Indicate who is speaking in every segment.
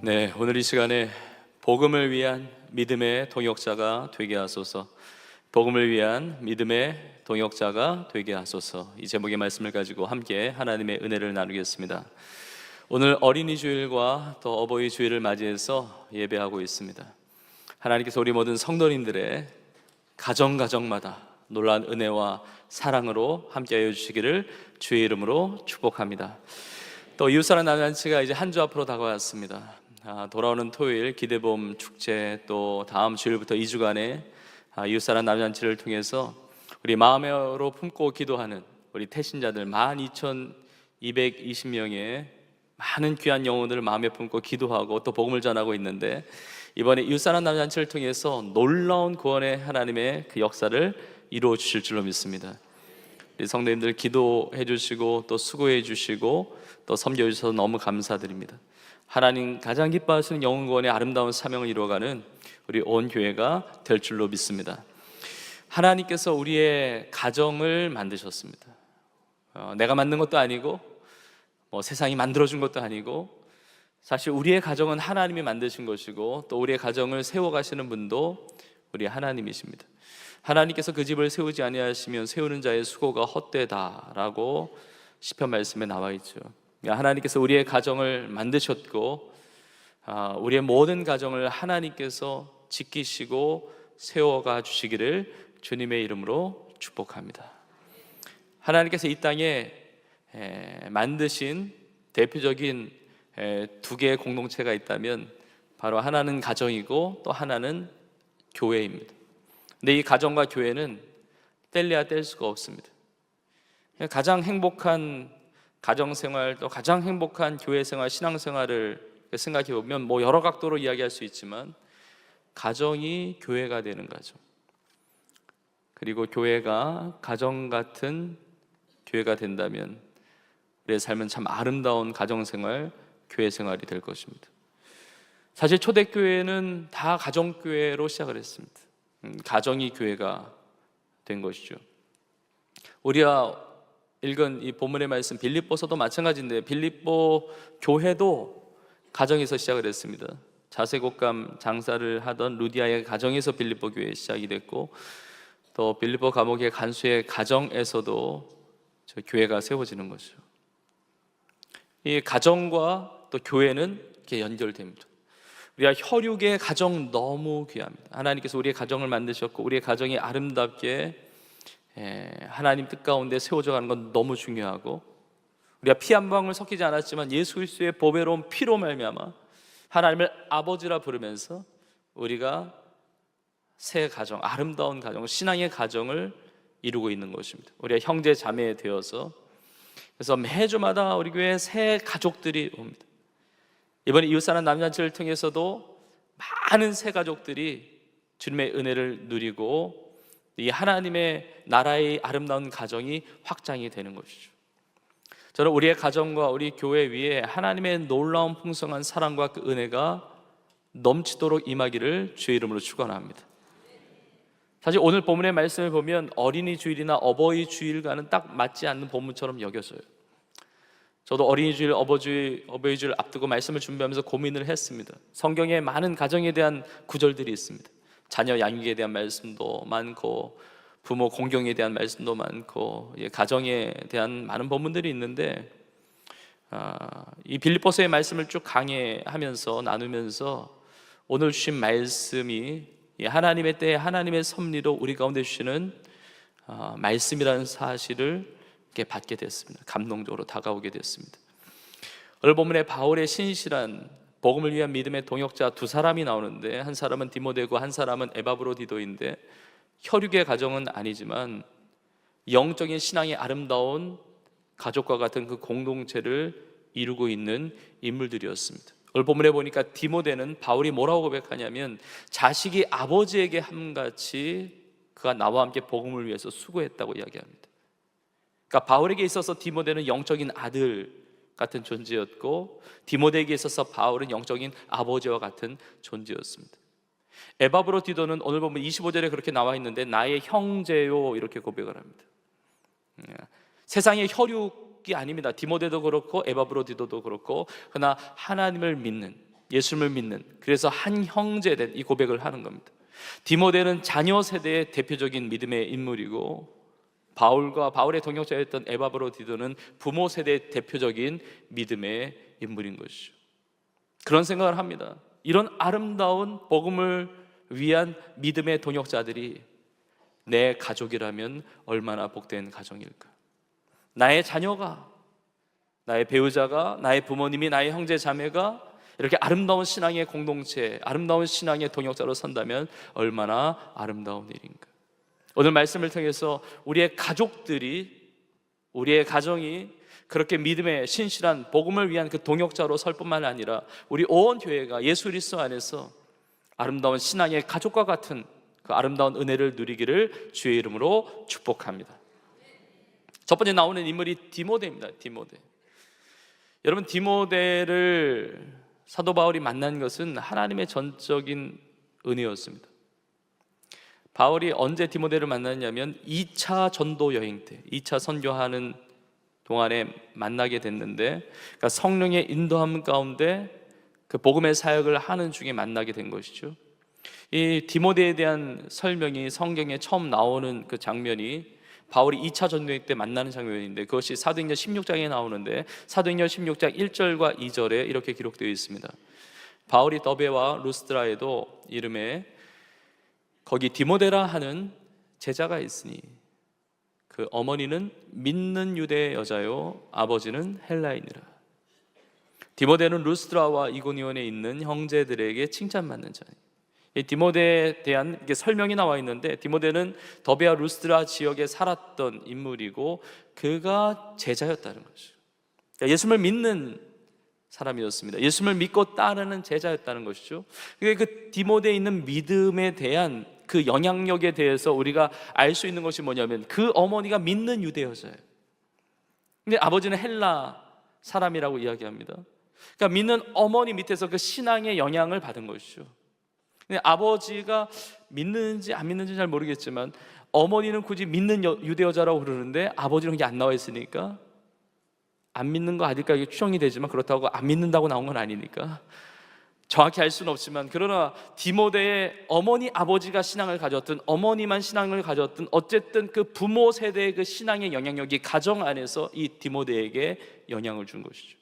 Speaker 1: 네, 오늘 이 시간에 복음을 위한 믿음의 동역자가 되게 하소서. 복음을 위한 믿음의 동역자가 되게 하소서. 이 제목의 말씀을 가지고 함께 하나님의 은혜를 나누겠습니다. 오늘 어린이 주일과 또 어버이 주일을 맞이해서 예배하고 있습니다. 하나님께서 우리 모든 성도님들의 가정마다 놀라운 은혜와 사랑으로 함께하여 주시기를 주의 이름으로 축복합니다. 또 이웃사랑 나눔잔치가 이제 한 주 앞으로 다가왔습니다. 돌아오는 토요일 기대봄 축제, 또 다음 주일부터 2주간의 이웃사랑 나눔잔치를 통해서 우리 마음으로 품고 기도하는 우리 태신자들 12,220명의 많은 귀한 영혼들을 마음에 품고 기도하고 또 복음을 전하고 있는데, 이번에 이웃사랑 나눔잔치를 통해서 놀라운 구원의 하나님의 그 역사를 이루어 주실 줄로 믿습니다. 우리 성도님들 기도해 주시고 또 수고해 주시고 또 섬겨 주셔서 너무 감사드립니다. 하나님 가장 기뻐하시는 영혼 구원의 아름다운 사명을 이루어가는 우리 온 교회가 될 줄로 믿습니다. 하나님께서 우리의 가정을 만드셨습니다. 내가 만든 것도 아니고 세상이 만들어준 것도 아니고, 사실 우리의 가정은 하나님이 만드신 것이고 또 우리의 가정을 세워가시는 분도 우리 하나님이십니다. 하나님께서 그 집을 세우지 아니하시면 세우는 자의 수고가 헛되다라고 시편 말씀에 나와 있죠. 하나님께서 우리의 가정을 만드셨고 우리의 모든 가정을 하나님께서 지키시고 세워가 주시기를 주님의 이름으로 축복합니다. 하나님께서 이 땅에 만드신 대표적인 두 개의 공동체가 있다면 바로 하나는 가정이고 또 하나는 교회입니다. 근데 이 가정과 교회는 뗄래야 뗄 수가 없습니다. 가장 행복한 가정생활, 또 가장 행복한 교회생활, 신앙생활을 생각해 보면 여러 각도로 이야기할 수 있지만 가정이 교회가 되는 가정, 그리고 교회가 가정 같은 교회가 된다면 우리의 삶은 참 아름다운 가정생활, 교회생활이 될 것입니다. 사실 초대교회는 다 가정교회로 시작을 했습니다. 가정이 교회가 된 것이죠. 우리가 읽은 이 본문의 말씀 빌립보서도 마찬가지인데, 빌립보 교회도 가정에서 시작을 했습니다. 자색옷감 장사를 하던 루디아의 가정에서 빌립보 교회 시작이 됐고, 또 빌립보 감옥의 간수의 가정에서도 저 교회가 세워지는 것이죠. 이 가정과 또 교회는 이렇게 연결됩니다. 우리가 혈육의 가정 너무 귀합니다. 하나님께서 우리의 가정을 만드셨고 우리의 가정이 아름답게 하나님 뜻 가운데 세워져 가는 건 너무 중요하고, 우리가 피 한 방울 섞이지 않았지만 예수 그리스도의 보배로운 피로 말미암아 하나님을 아버지라 부르면서 우리가 새 가정, 아름다운 가정, 신앙의 가정을 이루고 있는 것입니다. 우리가 형제 자매 되어서, 그래서 매주마다 우리 교회에 새 가족들이 옵니다. 이번에 이웃사랑 나눔잔치를 통해서도 많은 새 가족들이 주님의 은혜를 누리고 이 하나님의 나라의 아름다운 가정이 확장이 되는 것이죠. 저는 우리의 가정과 우리 교회 위에 하나님의 놀라운 풍성한 사랑과 그 은혜가 넘치도록 임하기를 주의 이름으로 축원합니다. 사실 오늘 본문의 말씀을 보면 어린이 주일이나 어버이 주일과는 딱 맞지 않는 본문처럼 여겨져요. 저도 어린이 주일, 어버이 주일 앞두고 말씀을 준비하면서 고민을 했습니다. 성경에 많은 가정에 대한 구절들이 있습니다. 자녀 양육에 대한 말씀도 많고 부모 공경에 대한 말씀도 많고 가정에 대한 많은 본문들이 있는데, 이 빌립보서의 말씀을 쭉 강해하면서 나누면서 오늘 주신 말씀이 하나님의 때에 하나님의 섭리로 우리 가운데 주시는 말씀이라는 사실을 이렇게 받게 됐습니다. 감동적으로 다가오게 됐습니다. 오늘 본문에 바울의 신실한 복음을 위한 믿음의 동역자 두 사람이 나오는데, 한 사람은 디모데고 한 사람은 에바브로디도인데, 혈육의 가정은 아니지만 영적인 신앙의 아름다운 가족과 같은 그 공동체를 이루고 있는 인물들이었습니다. 오늘 본문에 보니까 디모데는 바울이 뭐라고 고백하냐면 자식이 아버지에게 함같이 그가 나와 함께 복음을 위해서 수고했다고 이야기합니다. 그러니까 바울에게 있어서 디모데는 영적인 아들 같은 존재였고, 디모데에게 있어서 바울은 영적인 아버지와 같은 존재였습니다. 에바브로디도는 오늘 보면 25절에 그렇게 나와 있는데 나의 형제요 이렇게 고백을 합니다. 세상의 혈육이 아닙니다. 디모데도 그렇고 에바브로디도도 그렇고, 그러나 하나님을 믿는 예수님을 믿는, 그래서 한 형제된 이 고백을 하는 겁니다. 디모데는 자녀 세대의 대표적인 믿음의 인물이고, 바울과 바울의 동역자였던 에바브로디도는 부모 세대의 대표적인 믿음의 인물인 것이죠. 그런 생각을 합니다. 이런 아름다운 복음을 위한 믿음의 동역자들이 내 가족이라면 얼마나 복된 가정일까? 나의 자녀가, 나의 배우자가, 나의 부모님이, 나의 형제 자매가 이렇게 아름다운 신앙의 공동체, 아름다운 신앙의 동역자로 선다면 얼마나 아름다운 일인가? 오늘 말씀을 통해서 우리의 가족들이, 우리의 가정이 그렇게 믿음의 신실한 복음을 위한 그 동역자로 설 뿐만 아니라 우리 온 교회가 예수 그리스도 안에서 아름다운 신앙의 가족과 같은 그 아름다운 은혜를 누리기를 주의 이름으로 축복합니다. 첫 번째 나오는 인물이 디모데입니다. 디모데. 여러분, 디모데를 사도 바울이 만난 것은 하나님의 전적인 은혜였습니다. 바울이 언제 디모데를 만났냐면 2차 전도 여행 때, 2차 선교하는 동안에 만나게 됐는데, 그러니까 성령의 인도함 가운데 그 복음의 사역을 하는 중에 만나게 된 것이죠. 이 디모데에 대한 설명이 성경에 처음 나오는 그 장면이 바울이 2차 전도행 때 만나는 장면인데, 그것이 사도행전 16장에 나오는데, 사도행전 16장 1절과 2절에 이렇게 기록되어 있습니다. 바울이 더베와 루스드라에도 이름에 거기 디모데라 하는 제자가 있으니 그 어머니는 믿는 유대 여자요 아버지는 헬라인이라. 디모데는 루스드라와 이고니온에 있는 형제들에게 칭찬받는 자니. 디모데에 대한 설명이 나와 있는데, 디모데는 더베와 루스드라 지역에 살았던 인물이고 그가 제자였다는 거죠. 그러니까 예수님을 믿는 사람이었습니다. 예수님을 믿고 따르는 제자였다는 것이죠. 그 디모데에 있는 믿음에 대한 그 영향력에 대해서 우리가 알 수 있는 것이 뭐냐면, 그 어머니가 믿는 유대 여자예요. 근데 아버지는 헬라 사람이라고 이야기합니다. 그러니까 믿는 어머니 밑에서 그 신앙의 영향을 받은 것이죠. 근데 아버지가 믿는지 안 믿는지 잘 모르겠지만 어머니는 굳이 믿는 유대 여자라고 그러는데 아버지는 그게 안 나와 있으니까 안 믿는 거 아닐까 이게 추정이 되지만, 그렇다고 안 믿는다고 나온 건 아니니까 정확히 알 수는 없지만, 그러나 디모데의 어머니 아버지가 신앙을 가졌든 어머니만 신앙을 가졌든 어쨌든 그 부모 세대의 그 신앙의 영향력이 가정 안에서 이 디모데에게 영향을 준 것이죠.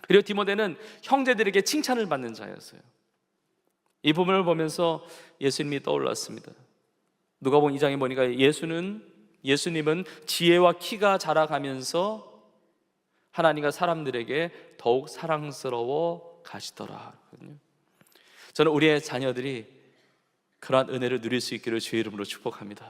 Speaker 1: 그리고 디모데는 형제들에게 칭찬을 받는 자였어요. 이 부분을 보면서 예수님이 떠올랐습니다. 누가복음 2장에 보니까 예수님은 지혜와 키가 자라가면서 하나님과 사람들에게 더욱 사랑스러워 가시더라. 저는 우리의 자녀들이 그러한 은혜를 누릴 수 있기를 주의 이름으로 축복합니다.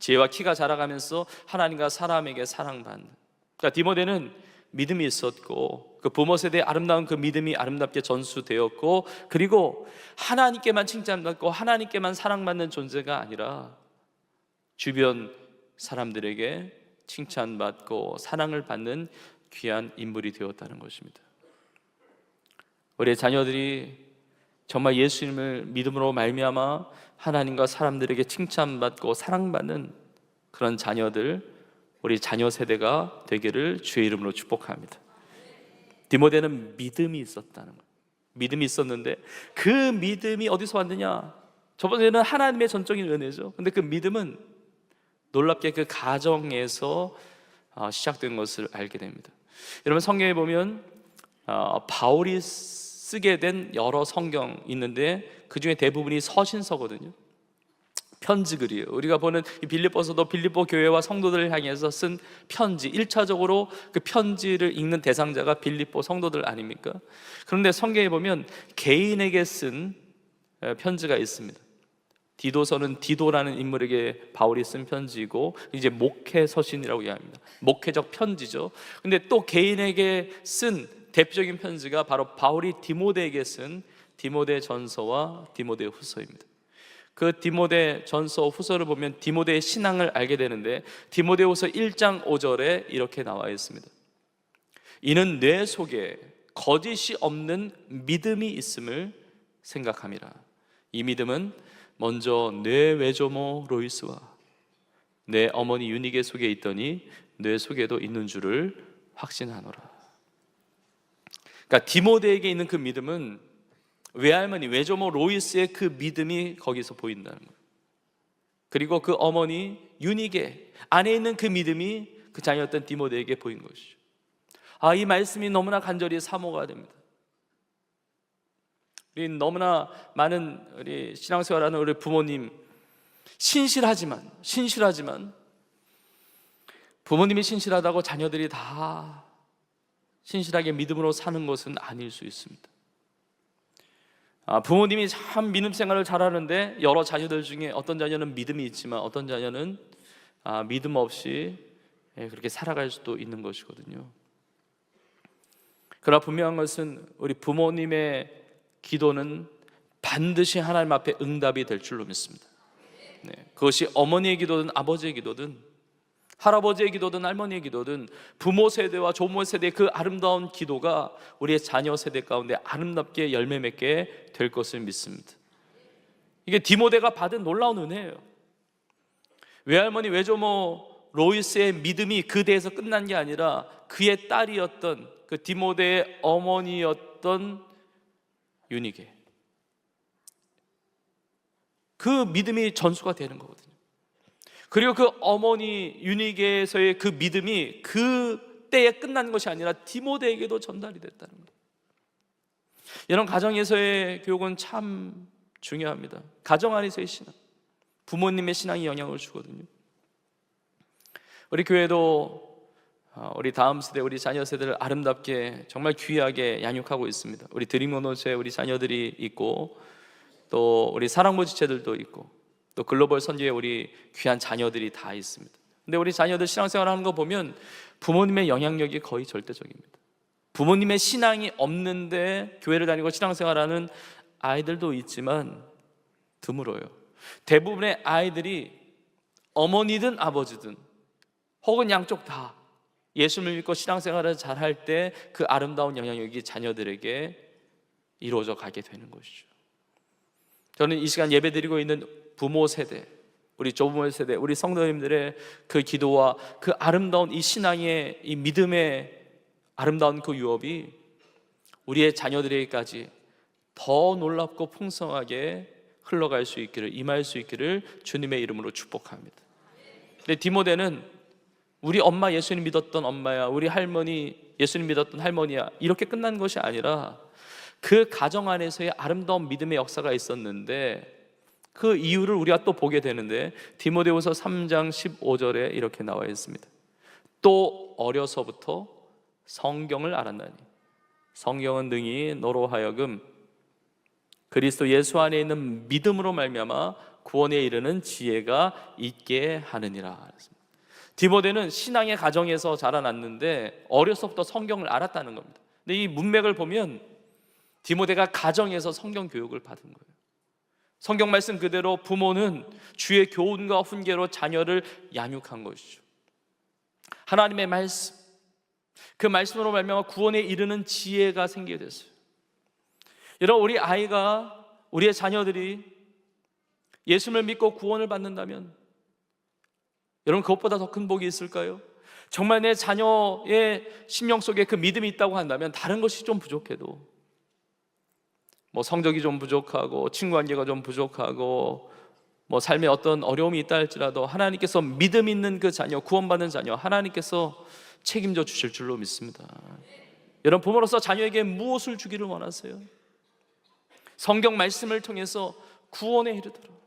Speaker 1: 지혜와 키가 자라가면서 하나님과 사람에게 사랑받는. 그러니까 디모데는 믿음이 있었고 그 부모 세대의 아름다운 그 믿음이 아름답게 전수되었고, 그리고 하나님께만 칭찬받고 하나님께만 사랑받는 존재가 아니라 주변 사람들에게 칭찬받고 사랑을 받는 귀한 인물이 되었다는 것입니다. 우리의 자녀들이 정말 예수님을 믿음으로 말미암아 하나님과 사람들에게 칭찬받고 사랑받는 그런 자녀들, 우리 자녀 세대가 되기를 주의 이름으로 축복합니다. 디모데는 믿음이 있었다는 거예요. 믿음이 있었는데 그 믿음이 어디서 왔느냐? 저번에는 하나님의 전적인 은혜죠. 근데 그 믿음은 놀랍게 그 가정에서 시작된 것을 알게 됩니다. 여러분, 성경에 보면 바울이 쓰게 된 여러 성경 있는데 그 중에 대부분이 서신서거든요. 편지글이에요. 우리가 보는 이 빌립보서도 빌립보 교회와 성도들을 향해서 쓴 편지, 1차적으로 그 편지를 읽는 대상자가 빌립보 성도들 아닙니까? 그런데 성경에 보면 개인에게 쓴 편지가 있습니다. 디도서는 디도라는 인물에게 바울이 쓴 편지이고, 이제 목회 서신이라고 이야기합니다. 목회적 편지죠. 근데 또 개인에게 쓴 대표적인 편지가 바로 바울이 디모데에게 쓴 디모데 전서와 디모데 후서입니다. 그 디모데 전서 후서를 보면 디모데의 신앙을 알게 되는데, 디모데후서 1장 5절에 이렇게 나와 있습니다. 이는 뇌 속에 거짓이 없는 믿음이 있음을 생각함이라. 이 믿음은 먼저 뇌 외조모 로이스와 내 어머니 유니게 속에 있더니 뇌 속에도 있는 줄을 확신하노라. 그러니까 디모데에게 있는 그 믿음은 외할머니 외조모 로이스의 그 믿음이 거기서 보인다는 거예요. 그리고 그 어머니 유니게 안에 있는 그 믿음이 그 자녀였던 디모데에게 보인 것이죠. 이 말씀이 너무나 간절히 사모가 됩니다. 우리 너무나 많은 우리 신앙생활하는 우리 부모님 신실하지만 부모님이 신실하다고 자녀들이 다 신실하게 믿음으로 사는 것은 아닐 수 있습니다. 부모님이 참 믿음 생활을 잘하는데 여러 자녀들 중에 어떤 자녀는 믿음이 있지만 어떤 자녀는 믿음 없이 그렇게 살아갈 수도 있는 것이거든요. 그러나 분명한 것은 우리 부모님의 기도는 반드시 하나님 앞에 응답이 될 줄로 믿습니다. 그것이 어머니의 기도든 아버지의 기도든 할아버지의 기도든 할머니의 기도든 부모 세대와 조모 세대의 그 아름다운 기도가 우리의 자녀 세대 가운데 아름답게 열매 맺게 될 것을 믿습니다. 이게 디모데가 받은 놀라운 은혜예요. 외할머니 외조모 로이스의 믿음이 그 데에서 끝난 게 아니라 그의 딸이었던 그 디모데의 어머니였던 유니게, 그 믿음이 전수가 되는 거거든요. 그리고 그 어머니 유니게에서의 그 믿음이 그 때에 끝난 것이 아니라 디모데에게도 전달이 됐다는 거예요. 이런 가정에서의 교육은 참 중요합니다. 가정 안에서의 신앙, 부모님의 신앙이 영향을 주거든요. 우리 교회도 우리 다음 세대, 우리 자녀 세대를 아름답게 정말 귀하게 양육하고 있습니다. 우리 드림모노체 우리 자녀들이 있고 또 우리 사랑모 지체들도 있고 또 글로벌 선교에 우리 귀한 자녀들이 다 있습니다. 근데 우리 자녀들 신앙생활 하는 거 보면 부모님의 영향력이 거의 절대적입니다. 부모님의 신앙이 없는데 교회를 다니고 신앙생활하는 아이들도 있지만 드물어요. 대부분의 아이들이 어머니든 아버지든 혹은 양쪽 다 예수를 믿고 신앙생활을 잘할 때 그 아름다운 영향력이 자녀들에게 이루어져 가게 되는 것이죠. 저는 이 시간 예배드리고 있는 부모 세대, 우리 조부모 세대, 우리 성도님들의 그 기도와 그 아름다운 이 신앙의 이 믿음의 아름다운 그 유업이 우리의 자녀들에게까지 더 놀랍고 풍성하게 흘러갈 수 있기를, 임할 수 있기를 주님의 이름으로 축복합니다. 근데 디모데는 우리 엄마 예수님 믿었던 엄마야, 우리 할머니 예수님 믿었던 할머니야, 이렇게 끝난 것이 아니라 그 가정 안에서의 아름다운 믿음의 역사가 있었는데 그 이유를 우리가 또 보게 되는데 디모데후서 3장 15절에 이렇게 나와 있습니다. 또 어려서부터 성경을 알았나니 성경은 능히 너로 하여금 그리스도 예수 안에 있는 믿음으로 말미암아 구원에 이르는 지혜가 있게 하느니라. 디모데는 신앙의 가정에서 자라났는데 어려서부터 성경을 알았다는 겁니다. 근데 이 문맥을 보면 디모데가 가정에서 성경 교육을 받은 거예요. 성경 말씀 그대로 부모는 주의 교훈과 훈계로 자녀를 양육한 것이죠. 하나님의 말씀, 그 말씀으로 말미암아 구원에 이르는 지혜가 생기게 됐어요. 여러분, 우리 아이가, 우리의 자녀들이 예수를 믿고 구원을 받는다면 여러분 그것보다 더 큰 복이 있을까요? 정말 내 자녀의 심령 속에 그 믿음이 있다고 한다면 다른 것이 좀 부족해도 성적이 좀 부족하고 친구 관계가 좀 부족하고 삶에 어떤 어려움이 있다 할지라도 하나님께서 믿음 있는 그 자녀, 구원받는 자녀 하나님께서 책임져 주실 줄로 믿습니다. 여러분 부모로서 자녀에게 무엇을 주기를 원하세요? 성경 말씀을 통해서 구원에 이르도록.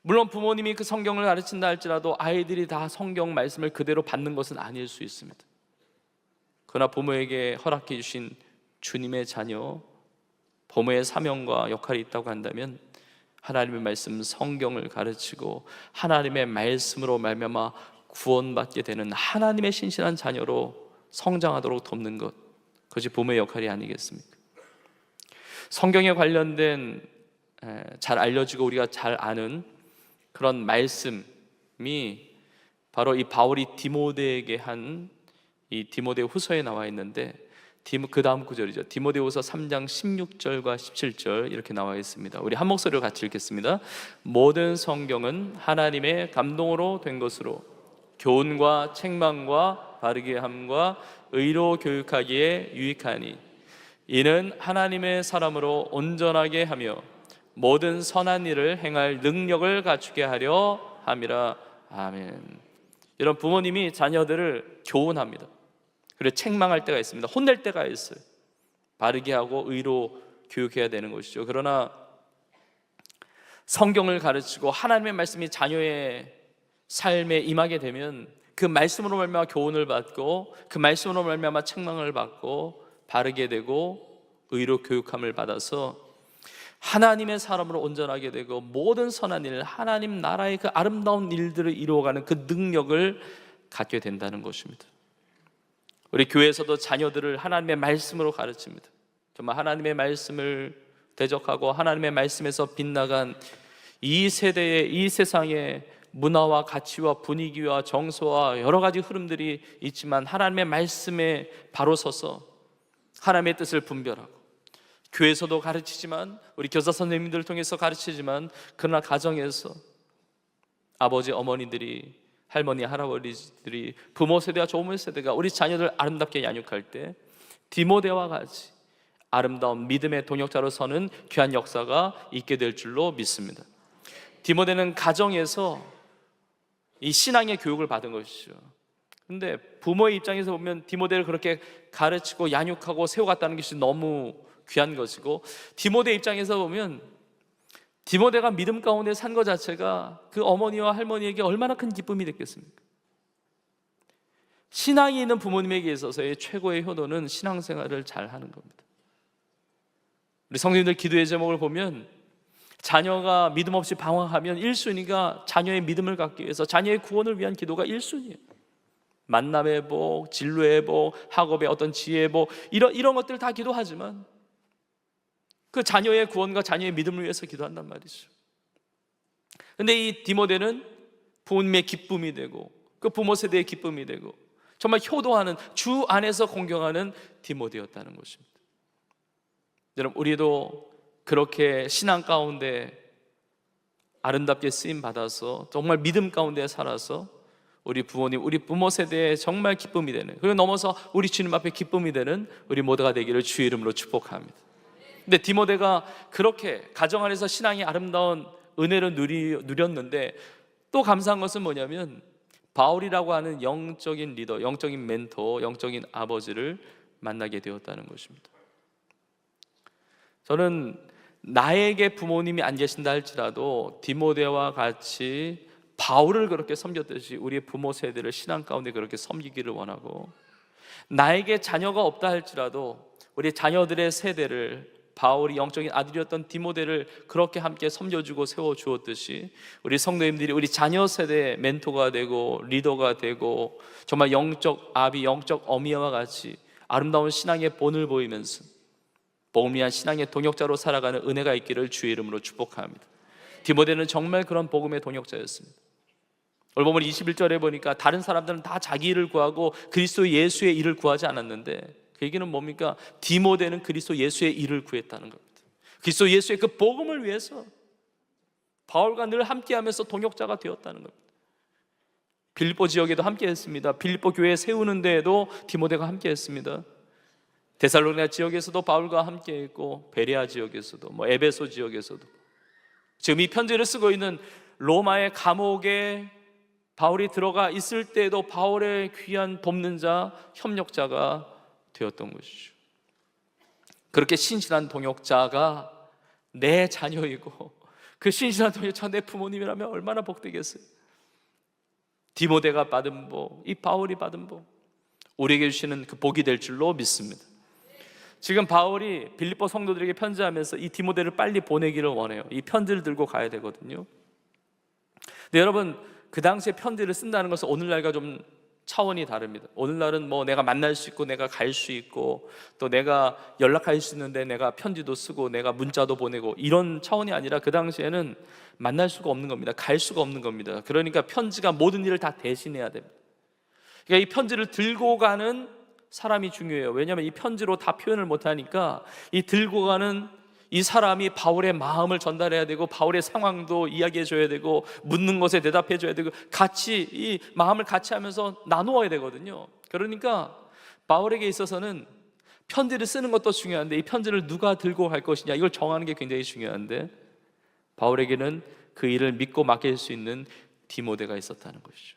Speaker 1: 물론 부모님이 그 성경을 가르친다 할지라도 아이들이 다 성경 말씀을 그대로 받는 것은 아닐 수 있습니다. 그러나 부모에게 허락해 주신 주님의 자녀, 부모의 사명과 역할이 있다고 한다면 하나님의 말씀 성경을 가르치고 하나님의 말씀으로 말미암아 구원받게 되는 하나님의 신실한 자녀로 성장하도록 돕는 것, 그것이 부모의 역할이 아니겠습니까? 성경에 관련된 잘 알려지고 우리가 잘 아는 그런 말씀이 바로 이 바울이 디모데에게 한 이 디모데 후서에 나와 있는데 그 다음 구절이죠. 디모데후서 3장 16절과 17절 이렇게 나와 있습니다. 우리 한 목소리로 같이 읽겠습니다. 모든 성경은 하나님의 감동으로 된 것으로 교훈과 책망과 바르게 함과 의로 교육하기에 유익하니 이는 하나님의 사람으로 온전하게 하며 모든 선한 일을 행할 능력을 갖추게 하려 함이라. 아멘. 이런 부모님이 자녀들을 교훈합니다. 그리고 책망할 때가 있습니다. 혼낼 때가 있어요. 바르게 하고 의로 교육해야 되는 것이죠. 그러나 성경을 가르치고 하나님의 말씀이 자녀의 삶에 임하게 되면 그 말씀으로 말미암아 교훈을 받고 그 말씀으로 말미암아 책망을 받고 바르게 되고 의로 교육함을 받아서 하나님의 사람으로 온전하게 되고 모든 선한 일, 하나님 나라의 그 아름다운 일들을 이루어가는 그 능력을 갖게 된다는 것입니다. 우리 교회에서도 자녀들을 하나님의 말씀으로 가르칩니다. 정말 하나님의 말씀을 대적하고 하나님의 말씀에서 빗나간 이 세대의, 이 세상의 문화와 가치와 분위기와 정서와 여러 가지 흐름들이 있지만 하나님의 말씀에 바로 서서 하나님의 뜻을 분별하고, 교회에서도 가르치지만 우리 교사 선생님들을 통해서 가르치지만 그러나 가정에서 아버지 어머니들이, 할머니 할아버지들이, 부모 세대와 조모 세대가 우리 자녀들 아름답게 양육할 때 디모데와 같이 아름다운 믿음의 동역자로 서는 귀한 역사가 있게 될 줄로 믿습니다. 디모데는 가정에서 이 신앙의 교육을 받은 것이죠. 근데 부모의 입장에서 보면 디모데를 그렇게 가르치고 양육하고 세워갔다는 것이 너무 귀한 것이고, 디모데 입장에서 보면 디모데가 믿음 가운데 산 것 자체가 그 어머니와 할머니에게 얼마나 큰 기쁨이 됐겠습니까? 신앙이 있는 부모님에게 있어서의 최고의 효도는 신앙생활을 잘 하는 겁니다. 우리 성도님들 기도의 제목을 보면 자녀가 믿음 없이 방황하면 1순위가 자녀의 믿음을 갖기 위해서 자녀의 구원을 위한 기도가 1순위예요. 만남의 복, 진로의 복, 학업의 어떤 지혜의 복, 이런 것들 다 기도하지만 그 자녀의 구원과 자녀의 믿음을 위해서 기도한단 말이죠. 근데 이 디모데는 부모님의 기쁨이 되고 그 부모 세대의 기쁨이 되고 정말 효도하는, 주 안에서 공경하는 디모데였다는 것입니다. 여러분, 우리도 그렇게 신앙 가운데 아름답게 쓰임 받아서 정말 믿음 가운데 살아서 우리 부모님, 우리 부모 세대에 정말 기쁨이 되는, 그리고 넘어서 우리 주님 앞에 기쁨이 되는 우리 모두가 되기를 주의 이름으로 축복합니다. 근데 디모데가 그렇게 가정 안에서 신앙이 아름다운 은혜를 누렸는데 또 감사한 것은 뭐냐면 바울이라고 하는 영적인 리더, 영적인 멘토, 영적인 아버지를 만나게 되었다는 것입니다. 저는 나에게 부모님이 안 계신다 할지라도 디모데와 같이 바울을 그렇게 섬겼듯이 우리의 부모 세대를 신앙 가운데 그렇게 섬기기를 원하고, 나에게 자녀가 없다 할지라도 우리 자녀들의 세대를 바울이 영적인 아들이었던 디모데를 그렇게 함께 섬겨주고 세워주었듯이 우리 성도님들이 우리 자녀 세대의 멘토가 되고 리더가 되고 정말 영적 아비, 영적 어미와 같이 아름다운 신앙의 본을 보이면서 복음을 위한 신앙의 동역자로 살아가는 은혜가 있기를 주의 이름으로 축복합니다. 디모데는 정말 그런 복음의 동역자였습니다. 오늘 보면 21절에 보니까 다른 사람들은 다 자기 일을 구하고 그리스도 예수의 일을 구하지 않았는데, 그 얘기는 뭡니까? 디모데는 그리스도 예수의 일을 구했다는 겁니다. 그리스도 예수의 그 복음을 위해서 바울과 늘 함께하면서 동역자가 되었다는 겁니다. 빌립보 지역에도 함께했습니다. 빌립보 교회 세우는 데에도 디모데가 함께했습니다. 데살로니가 지역에서도 바울과 함께했고, 베레아 지역에서도, 에베소 지역에서도, 지금 이 편지를 쓰고 있는 로마의 감옥에 바울이 들어가 있을 때에도 바울의 귀한 돕는 자, 협력자가 되었던 것이죠. 그렇게 신실한 동역자가 내 자녀이고 그 신실한 동역자가 내 부모님이라면 얼마나 복되겠어요. 디모데가 받은 복, 이 바울이 받은 복, 우리에게 주시는 그 복이 될 줄로 믿습니다. 지금 바울이 빌립보 성도들에게 편지하면서 이 디모데를 빨리 보내기를 원해요. 이 편지를 들고 가야 되거든요. 근데 여러분, 그 당시에 편지를 쓴다는 것은 오늘날과 좀 차원이 다릅니다. 오늘날은 내가 만날 수 있고 내가 갈 수 있고 또 내가 연락할 수 있는데 내가 편지도 쓰고 내가 문자도 보내고 이런 차원이 아니라 그 당시에는 만날 수가 없는 겁니다. 갈 수가 없는 겁니다. 그러니까 편지가 모든 일을 다 대신해야 됩니다. 그러니까 이 편지를 들고 가는 사람이 중요해요. 왜냐하면 이 편지로 다 표현을 못하니까 이 들고 가는 이 사람이 바울의 마음을 전달해야 되고 바울의 상황도 이야기해 줘야 되고 묻는 것에 대답해 줘야 되고 같이 이 마음을 같이 하면서 나누어야 되거든요. 그러니까 바울에게 있어서는 편지를 쓰는 것도 중요한데 이 편지를 누가 들고 갈 것이냐 이걸 정하는 게 굉장히 중요한데 바울에게는 그 일을 믿고 맡길 수 있는 디모데가 있었다는 것이죠.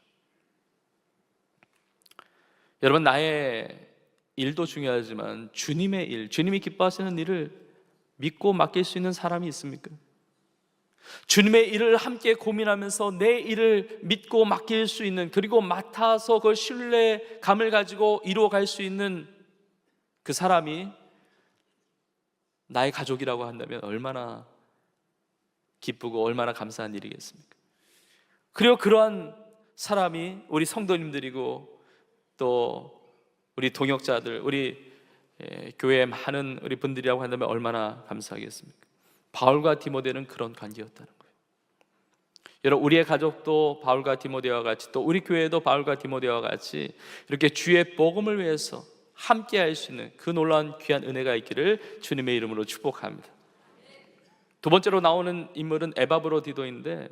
Speaker 1: 여러분, 나의 일도 중요하지만 주님의 일, 주님이 기뻐하시는 일을 믿고 맡길 수 있는 사람이 있습니까? 주님의 일을 함께 고민하면서 내 일을 믿고 맡길 수 있는, 그리고 맡아서 그 신뢰감을 가지고 이루어갈 수 있는 그 사람이 나의 가족이라고 한다면 얼마나 기쁘고 얼마나 감사한 일이겠습니까? 그리고 그러한 사람이 우리 성도님들이고 또 우리 동역자들, 우리 교회에 많은 우리 분들이라고 한다면 얼마나 감사하겠습니까? 바울과 디모데는 그런 관계였다는 거예요. 여러분, 우리의 가족도 바울과 디모데와 같이, 또 우리 교회도 바울과 디모데와 같이 이렇게 주의 복음을 위해서 함께 할 수 있는 그 놀라운 귀한 은혜가 있기를 주님의 이름으로 축복합니다. 두 번째로 나오는 인물은 에바브로디도인데,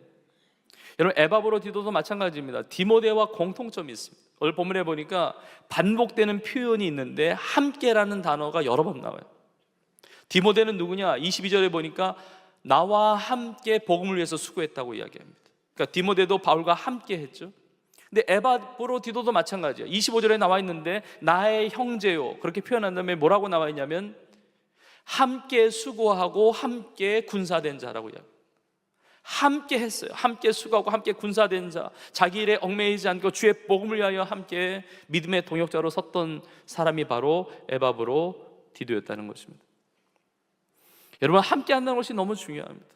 Speaker 1: 여러분, 에바브로디도도 마찬가지입니다. 디모데와 공통점이 있습니다. 오늘 본문에 보니까 반복되는 표현이 있는데 함께라는 단어가 여러 번 나와요. 디모데는 누구냐? 22절에 보니까 나와 함께 복음을 위해서 수고했다고 이야기합니다. 그러니까 디모데도 바울과 함께 했죠. 근데 에바브로디도도 마찬가지예요. 25절에 나와 있는데 나의 형제요, 그렇게 표현한 다음에 뭐라고 나와 있냐면 함께 수고하고 함께 군사된 자라고 이야기합니다. 함께 했어요. 함께 수고하고 함께 군사된 자, 자기 일에 얽매이지 않고 주의 복음을 위하여 함께 믿음의 동역자로 섰던 사람이 바로 에바브로디도였다는 것입니다. 여러분, 함께 한다는 것이 너무 중요합니다.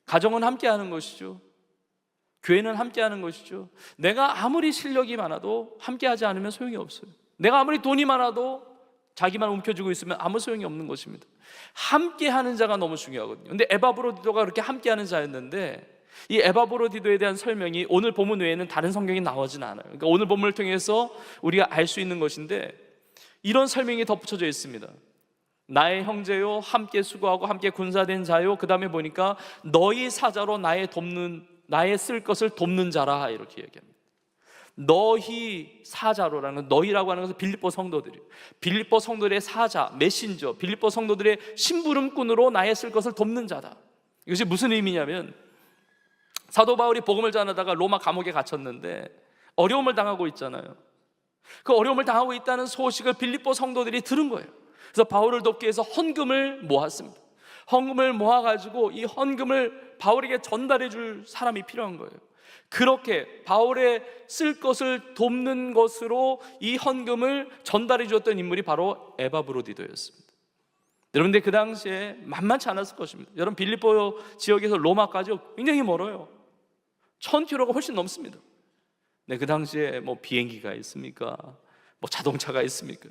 Speaker 1: 가정은 함께 하는 것이죠. 교회는 함께 하는 것이죠. 내가 아무리 실력이 많아도 함께 하지 않으면 소용이 없어요. 내가 아무리 돈이 많아도 자기만 움켜쥐고 있으면 아무 소용이 없는 것입니다. 함께 하는 자가 너무 중요하거든요. 근데 에바브로디도가 그렇게 함께 하는 자였는데 이 에바브로디도에 대한 설명이 오늘 본문 외에는 다른 성경에 나오진 않아요. 그러니까 오늘 본문을 통해서 우리가 알 수 있는 것인데 이런 설명이 덧붙여져 있습니다. 나의 형제요, 함께 수고하고 함께 군사된 자요, 그 다음에 보니까 너희 사자로 나의 쓸 것을 돕는 자라, 이렇게 얘기합니다. 너희 사자로라는, 너희라고 하는 것은 빌립보 성도들이에요. 빌립보 성도들의 사자, 메신저, 빌립보 성도들의 심부름꾼으로 나의 쓸 것을 돕는 자다. 이것이 무슨 의미냐면 사도 바울이 복음을 전하다가 로마 감옥에 갇혔는데 어려움을 당하고 있잖아요. 그 어려움을 당하고 있다는 소식을 빌립보 성도들이 들은 거예요. 그래서 바울을 돕기 위해서 헌금을 모았습니다. 헌금을 모아가지고 이 헌금을 바울에게 전달해 줄 사람이 필요한 거예요. 그렇게 바울의 쓸 것을 돕는 것으로 이 헌금을 전달해 주었던 인물이 바로 에바브로디도였습니다. 여러분들, 그 당시에 만만치 않았을 것입니다. 여러분, 빌립보 지역에서 로마까지 굉장히 멀어요. 1000km가 훨씬 넘습니다. 네, 그 당시에 뭐 비행기가 있습니까? 뭐 자동차가 있습니까?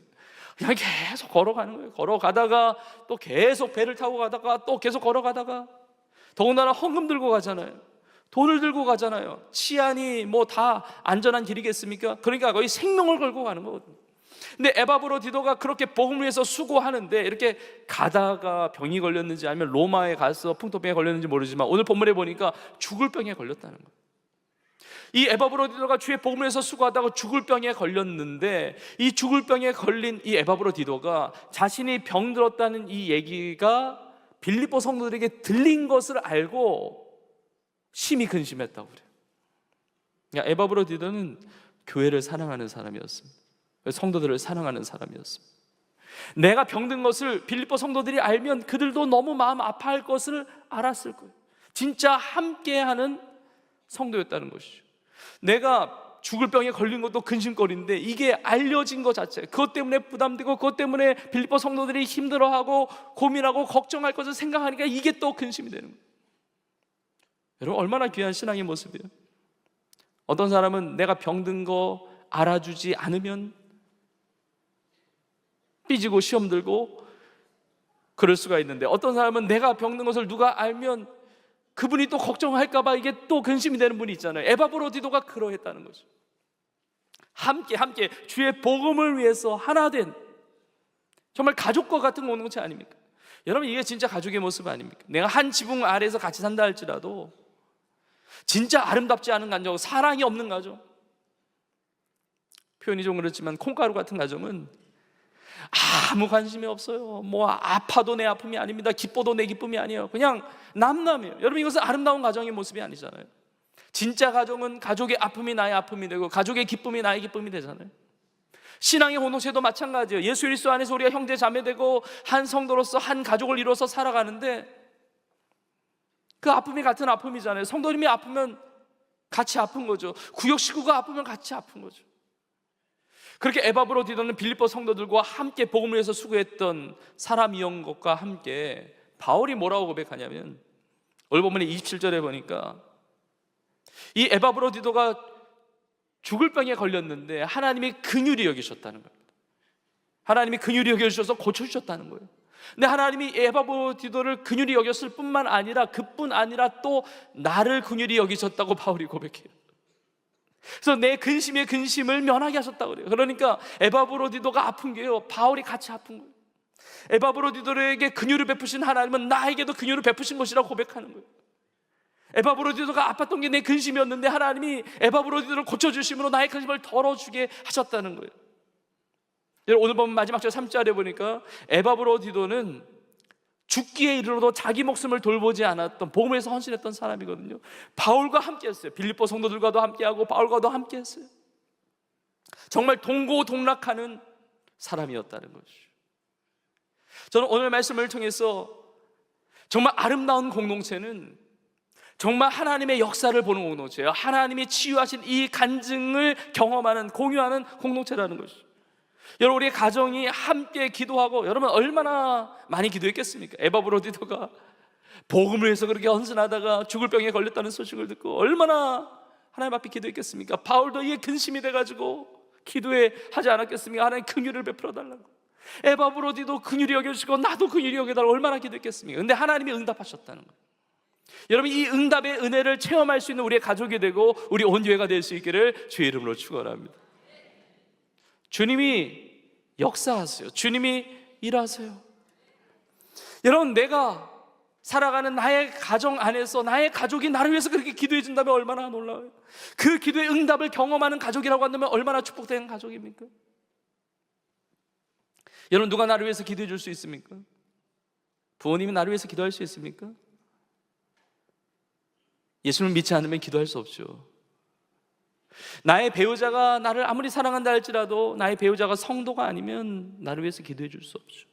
Speaker 1: 그냥 계속 걸어가는 거예요. 걸어가다가 또 계속 배를 타고 가다가 또 계속 걸어가다가, 더군다나 헌금 들고 가잖아요. 돈을 들고 가잖아요. 치안이 뭐 다 안전한 길이겠습니까? 그러니까 거의 생명을 걸고 가는 거거든요. 근데 에바브로디도가 그렇게 복음을 위해서 수고하는데 이렇게 가다가 병이 걸렸는지 아니면 로마에 가서 풍토병에 걸렸는지 모르지만 오늘 본문에 보니까 죽을 병에 걸렸다는 거예요. 이 에바브로디도가 주의 복음을 위해서 수고하다가 죽을 병에 걸렸는데 이 죽을 병에 걸린 이 에바브로디도가 자신이 병들었다는 이 얘기가 빌립보 성도들에게 들린 것을 알고 심히 근심했다고 그래요. 그러니까 에바브로디도는 교회를 사랑하는 사람이었습니다. 성도들을 사랑하는 사람이었습니다. 내가 병든 것을 빌립보 성도들이 알면 그들도 너무 마음 아파할 것을 알았을 거예요. 진짜 함께하는 성도였다는 것이죠. 내가 죽을 병에 걸린 것도 근심거리인데 이게 알려진 것 자체, 그것 때문에 부담되고 그것 때문에 빌립보 성도들이 힘들어하고 고민하고 걱정할 것을 생각하니까 이게 또 근심이 되는 거예요. 여러분, 얼마나 귀한 신앙의 모습이에요. 어떤 사람은 내가 병든 거 알아주지 않으면 삐지고 시험 들고 그럴 수가 있는데, 어떤 사람은 내가 병든 것을 누가 알면 그분이 또 걱정할까 봐 이게 또 근심이 되는 분이 있잖아요. 에바브로디도가 그러했다는 거죠. 함께 주의 복음을 위해서 하나 된, 정말 가족과 같은 공동체 아닙니까? 여러분, 이게 진짜 가족의 모습 아닙니까? 내가 한 지붕 아래에서 같이 산다 할지라도 진짜 아름답지 않은 가정, 사랑이 없는 가정, 표현이 좀 그렇지만 콩가루 같은 가정은 아무 관심이 없어요. 뭐 아파도 내 아픔이 아닙니다. 기뻐도 내 기쁨이 아니에요. 그냥 남남이에요. 여러분, 이것은 아름다운 가정의 모습이 아니잖아요. 진짜 가정은 가족의 아픔이 나의 아픔이 되고 가족의 기쁨이 나의 기쁨이 되잖아요. 신앙의 공동체도 마찬가지예요. 예수 그리스도 안에서 우리가 형제 자매 되고 한 성도로서 한 가족을 이루어서 살아가는데 그 아픔이 같은 아픔이잖아요. 성도님이 아프면 같이 아픈 거죠. 구역 식구가 아프면 같이 아픈 거죠. 그렇게 에바브로디도는 빌립보 성도들과 함께 복음을 위해서 수고했던 사람이었던 것과 함께 바울이 뭐라고 고백하냐면, 오늘 본문의 27절에 보니까 이 에바브로디도가 죽을 병에 걸렸는데 하나님이 긍휼히 여기셨다는 겁니다. 하나님이 긍휼히 여겨주셔서 고쳐주셨다는 거예요. 근데 하나님이 에바브로디도를 긍휼히 여겼을 뿐만 아니라 그뿐 아니라 또 나를 긍휼히 여기셨다고 바울이 고백해요. 그래서 내 근심의 근심을 면하게 하셨다고 그래요. 그러니까 에바브로디도가 아픈 게요, 바울이 같이 아픈 거예요. 에바브로디도에게 긍휼을 베푸신 하나님은 나에게도 긍휼을 베푸신 것이라고 고백하는 거예요. 에바브로디도가 아팠던 게 내 근심이었는데 하나님이 에바브로디도를 고쳐주심으로 나의 근심을 덜어주게 하셨다는 거예요. 오늘 보면 마지막 절 3절에 보니까 에바브로디도는 죽기에 이르러도 자기 목숨을 돌보지 않았던, 복음을 위해서 헌신했던 사람이거든요. 바울과 함께 했어요. 빌립보 성도들과도 함께하고 바울과도 함께 했어요. 정말 동고동락하는 사람이었다는 것이죠. 저는 오늘 말씀을 통해서 정말 아름다운 공동체는 정말 하나님의 역사를 보는 공동체예요. 하나님이 치유하신 이 간증을 경험하는, 공유하는 공동체라는 것이죠. 여러분, 우리의 가정이 함께 기도하고, 여러분 얼마나 많이 기도했겠습니까? 에바브로디도가 복음을 위해서 그렇게 헌신하다가 죽을 병에 걸렸다는 소식을 듣고 얼마나 하나님 앞에 기도했겠습니까? 바울도 이게 근심이 돼가지고 기도해 하지 않았겠습니까? 하나님 긍휼을 베풀어 달라고. 에바브로디도 긍휼히 여겨주시고 나도 긍휼히 여겨달라고 얼마나 기도했겠습니까? 근데 하나님이 응답하셨다는 거예요. 여러분, 이 응답의 은혜를 체험할 수 있는 우리의 가족이 되고 우리 온 교회가 될 수 있기를 주의 이름으로 축원합니다. 주님이 역사하세요. 주님이 일하세요. 여러분, 내가 살아가는 나의 가정 안에서 나의 가족이 나를 위해서 그렇게 기도해 준다면 얼마나 놀라워요. 그 기도의 응답을 경험하는 가족이라고 한다면 얼마나 축복된 가족입니까? 여러분, 누가 나를 위해서 기도해 줄 수 있습니까? 부모님이 나를 위해서 기도할 수 있습니까? 예수를 믿지 않으면 기도할 수 없죠. 나의 배우자가 나를 아무리 사랑한다 할지라도 나의 배우자가 성도가 아니면 나를 위해서 기도해 줄 수 없죠.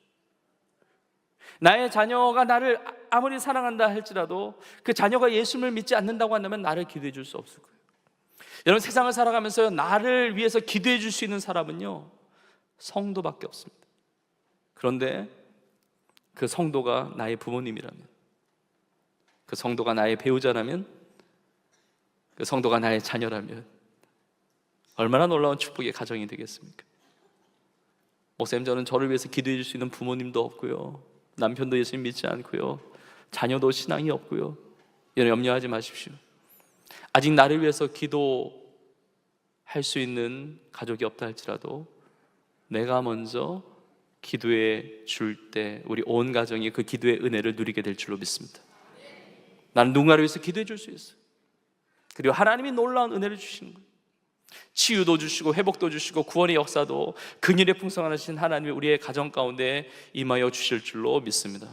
Speaker 1: 나의 자녀가 나를 아무리 사랑한다 할지라도 그 자녀가 예수를 믿지 않는다고 한다면 나를 기도해 줄 수 없을 거예요. 여러분, 세상을 살아가면서 나를 위해서 기도해 줄 수 있는 사람은요, 성도밖에 없습니다. 그런데 그 성도가 나의 부모님이라면, 그 성도가 나의 배우자라면, 그 성도가 나의 자녀라면 얼마나 놀라운 축복의 가정이 되겠습니까? 목사님, 저는 저를 위해서 기도해 줄 수 있는 부모님도 없고요, 남편도 예수님 믿지 않고요, 자녀도 신앙이 없고요. 여러분, 염려하지 마십시오. 아직 나를 위해서 기도할 수 있는 가족이 없다 할지라도 내가 먼저 기도해 줄 때 우리 온 가정이 그 기도의 은혜를 누리게 될 줄로 믿습니다. 나는 누군가를 위해서 기도해 줄 수 있어요. 그리고 하나님이 놀라운 은혜를 주시는 거예요. 치유도 주시고 회복도 주시고 구원의 역사도 긍휼의 풍성하신 하나님이 우리의 가정 가운데 임하여 주실 줄로 믿습니다.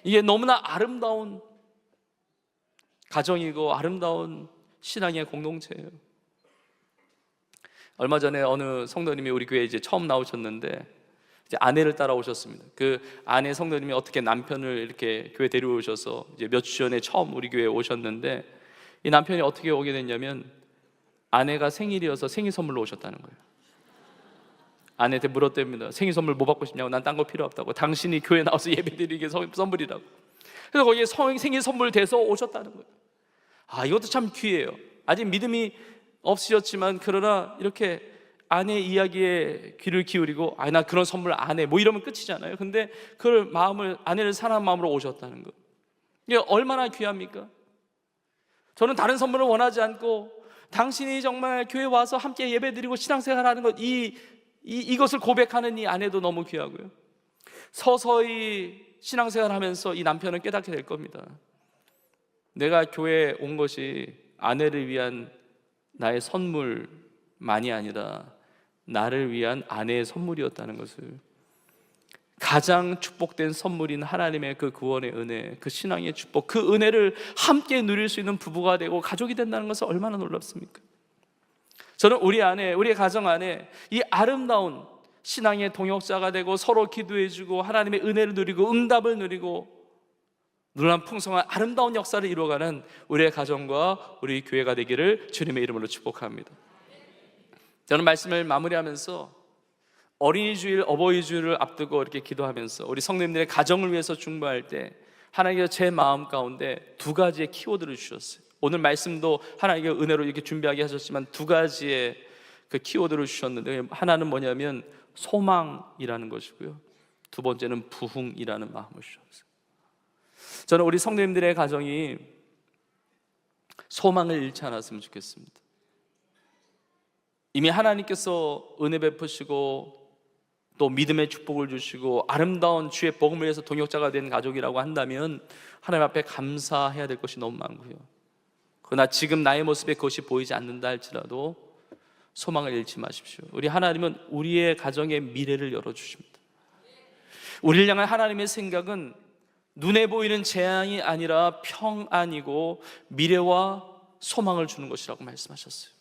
Speaker 1: 이게 너무나 아름다운 가정이고 아름다운 신앙의 공동체예요. 얼마 전에 어느 성도님이 우리 교회에 이제 처음 나오셨는데 이제 아내를 따라오셨습니다. 그 아내 성도님이 어떻게 남편을 이렇게 교회 데려오셔서 이제 몇 주 전에 처음 우리 교회에 오셨는데, 이 남편이 어떻게 오게 됐냐면 아내가 생일이어서 생일 선물로 오셨다는 거예요. 아내한테 물었답니다. 생일 선물 뭐 받고 싶냐고. 난 딴 거 필요 없다고. 당신이 교회 나와서 예배드리기 선물이라고. 그래서 거기에 생일 선물 돼서 오셨다는 거예요. 아, 이것도 참 귀해요. 아직 믿음이 없으셨지만 그러나 이렇게 아내 이야기에 귀를 기울이고, 아, 나 그런 선물 안 해, 뭐 이러면 끝이잖아요. 근데 그 마음을, 아내를 사랑하는 마음으로 오셨다는 거, 이게 얼마나 귀합니까? 저는 다른 선물을 원하지 않고 당신이 정말 교회 와서 함께 예배드리고 신앙생활하는 것, 이것을 고백하는 이 아내도 너무 귀하고요. 서서히 신앙생활하면서 이 남편은 깨닫게 될 겁니다. 내가 교회에 온 것이 아내를 위한 나의 선물만이 아니라 나를 위한 아내의 선물이었다는 것을, 가장 축복된 선물인 하나님의 그 구원의 은혜, 그 신앙의 축복, 그 은혜를 함께 누릴 수 있는 부부가 되고 가족이 된다는 것은 얼마나 놀랍습니까? 저는 우리 안에, 우리 가정 안에 이 아름다운 신앙의 동역자가 되고 서로 기도해주고 하나님의 은혜를 누리고 응답을 누리고 놀라운 풍성한 아름다운 역사를 이루어가는 우리의 가정과 우리 교회가 되기를 주님의 이름으로 축복합니다. 저는 말씀을 마무리하면서 어린이 주일, 어버이 주일을 앞두고 이렇게 기도하면서 우리 성도님들의 가정을 위해서 중보할 때 하나님께서 제 마음 가운데 두 가지의 키워드를 주셨어요. 오늘 말씀도 하나님의 은혜로 이렇게 준비하게 하셨지만 두 가지의 그 키워드를 주셨는데, 하나는 뭐냐면 소망이라는 것이고요, 두 번째는 부흥이라는 마음을 주셨어요. 저는 우리 성도님들의 가정이 소망을 잃지 않았으면 좋겠습니다. 이미 하나님께서 은혜 베푸시고 또 믿음의 축복을 주시고 아름다운 주의 복음을 위해서 동역자가 된 가족이라고 한다면 하나님 앞에 감사해야 될 것이 너무 많고요, 그러나 지금 나의 모습에 그것이 보이지 않는다 할지라도 소망을 잃지 마십시오. 우리 하나님은 우리의 가정의 미래를 열어주십니다. 우리를 향한 하나님의 생각은 눈에 보이는 재앙이 아니라 평안이고 미래와 소망을 주는 것이라고 말씀하셨어요.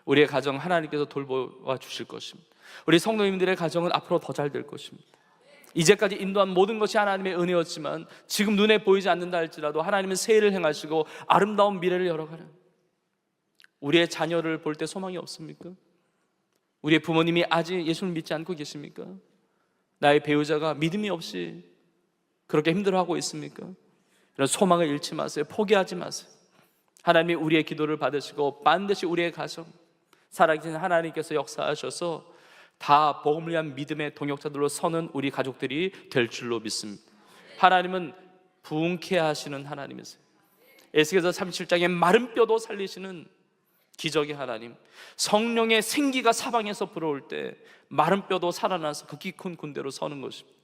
Speaker 1: 우리의 가정 하나님께서 돌보아 주실 것입니다. 우리 성도님들의 가정은 앞으로 더 잘 될 것입니다. 이제까지 인도한 모든 것이 하나님의 은혜였지만 지금 눈에 보이지 않는다 할지라도 하나님은 새 일을 행하시고 아름다운 미래를 열어가는, 우리의 자녀를 볼 때 소망이 없습니까? 우리의 부모님이 아직 예수를 믿지 않고 계십니까? 나의 배우자가 믿음이 없이 그렇게 힘들어하고 있습니까? 이런 소망을 잃지 마세요. 포기하지 마세요. 하나님이 우리의 기도를 받으시고 반드시 우리의 가정, 살아계신 하나님께서 역사하셔서 다 복음을 위한 믿음의 동역자들로 서는 우리 가족들이 될 줄로 믿습니다. 하나님은 부흥케 하시는 하나님이세요. 에스겔서 37장에 마른 뼈도 살리시는 기적의 하나님, 성령의 생기가 사방에서 불어올 때 마른 뼈도 살아나서 극히 큰 군대로 서는 것입니다.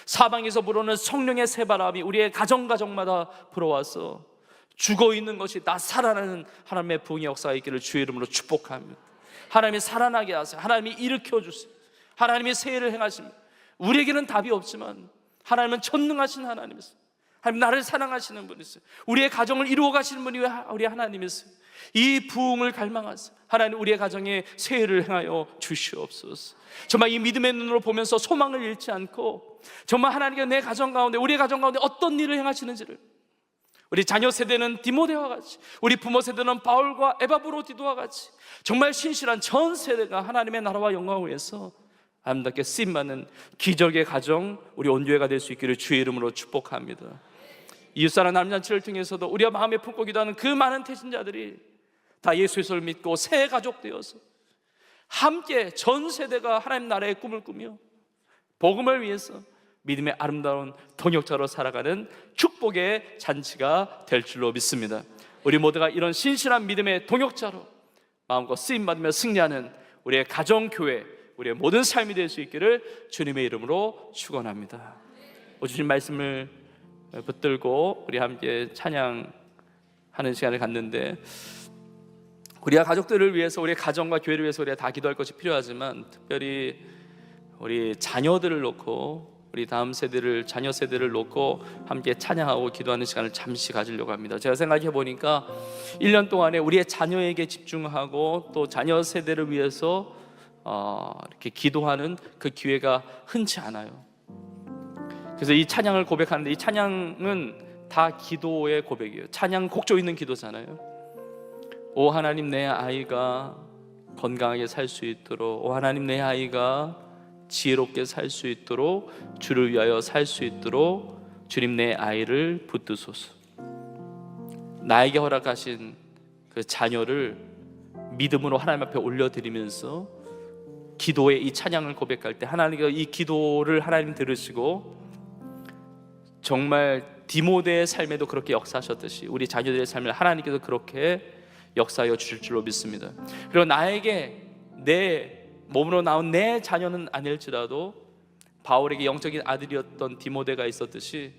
Speaker 1: 사방에서 불어오는 성령의 새바람이 우리의 가정마다 불어와서 죽어있는 것이 다 살아나는 하나님의 부흥의 역사가 있기를 주의 이름으로 축복합니다. 하나님이 살아나게 하세요. 하나님이 일으켜 주세요. 하나님이 새 일을 행하십니다. 우리에게는 답이 없지만 하나님은 전능하신 하나님이세요. 하나님 나를 사랑하시는 분이세요. 우리의 가정을 이루어 가시는 분이 우리 하나님이세요. 이 부흥을 갈망하세요. 하나님 우리의 가정에 새 일을 행하여 주시옵소서. 정말 이 믿음의 눈으로 보면서 소망을 잃지 않고 정말 하나님께서 내 가정 가운데, 우리의 가정 가운데 어떤 일을 행하시는지를, 우리 자녀 세대는 디모데와 같이, 우리 부모 세대는 바울과 에바브로디도와 같이 정말 신실한 전 세대가 하나님의 나라와 영광을 위해서 아름답게 쓰임받는 기적의 가정, 우리 온교회가 될 수 있기를 주의 이름으로 축복합니다. 이웃사랑 남잔치를 통해서도 우리가 마음에 품고 기도하는 그 많은 태신자들이 다 예수 그리스도를 믿고 새 가족 되어서 함께 전 세대가 하나님 나라의 꿈을 꾸며 복음을 위해서 믿음의 아름다운 동역자로 살아가는 축복의 잔치가 될 줄로 믿습니다. 우리 모두가 이런 신실한 믿음의 동역자로 마음껏 쓰임받으며 승리하는 우리의 가정교회, 우리의 모든 삶이 될 수 있기를 주님의 이름으로 축원합니다. 주님 말씀을 붙들고 우리 함께 찬양하는 시간을 갖는데, 우리가 가족들을 위해서, 우리 가정과 교회를 위해서 우리가 다 기도할 것이 필요하지만 특별히 우리 자녀들을 놓고, 우리 다음 세대를, 자녀 세대를 놓고 함께 찬양하고 기도하는 시간을 잠시 가지려고 합니다. 제가 생각해 보니까 1년 동안에 우리의 자녀에게 집중하고 또 자녀 세대를 위해서 이렇게 기도하는 그 기회가 흔치 않아요. 그래서 이 찬양을 고백하는데, 이 찬양은 다 기도의 고백이에요. 찬양 곡조 있는 기도잖아요. 오 하나님, 내 아이가 건강하게 살 수 있도록, 오 하나님, 내 아이가 지혜롭게 살 수 있도록, 주를 위하여 살 수 있도록 주님 내 아이를 붙드소서. 나에게 허락하신 그 자녀를 믿음으로 하나님 앞에 올려드리면서 기도의 이 찬양을 고백할 때 하나님께서 이 기도를 하나님 들으시고 정말 디모데의 삶에도 그렇게 역사하셨듯이 우리 자녀들의 삶을 하나님께서 그렇게 역사하여 주실 줄로 믿습니다. 그리고 나에게 내 몸으로 나온 내 자녀는 아닐지라도 바울에게 영적인 아들이었던 디모데가 있었듯이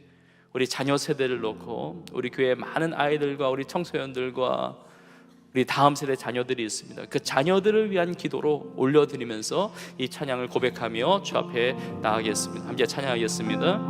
Speaker 1: 우리 자녀 세대를 놓고 우리 교회의 많은 아이들과 우리 청소년들과 우리 다음 세대 자녀들이 있습니다. 그 자녀들을 위한 기도로 올려드리면서 이 찬양을 고백하며 주 앞에 나가겠습니다. 함께 찬양하겠습니다.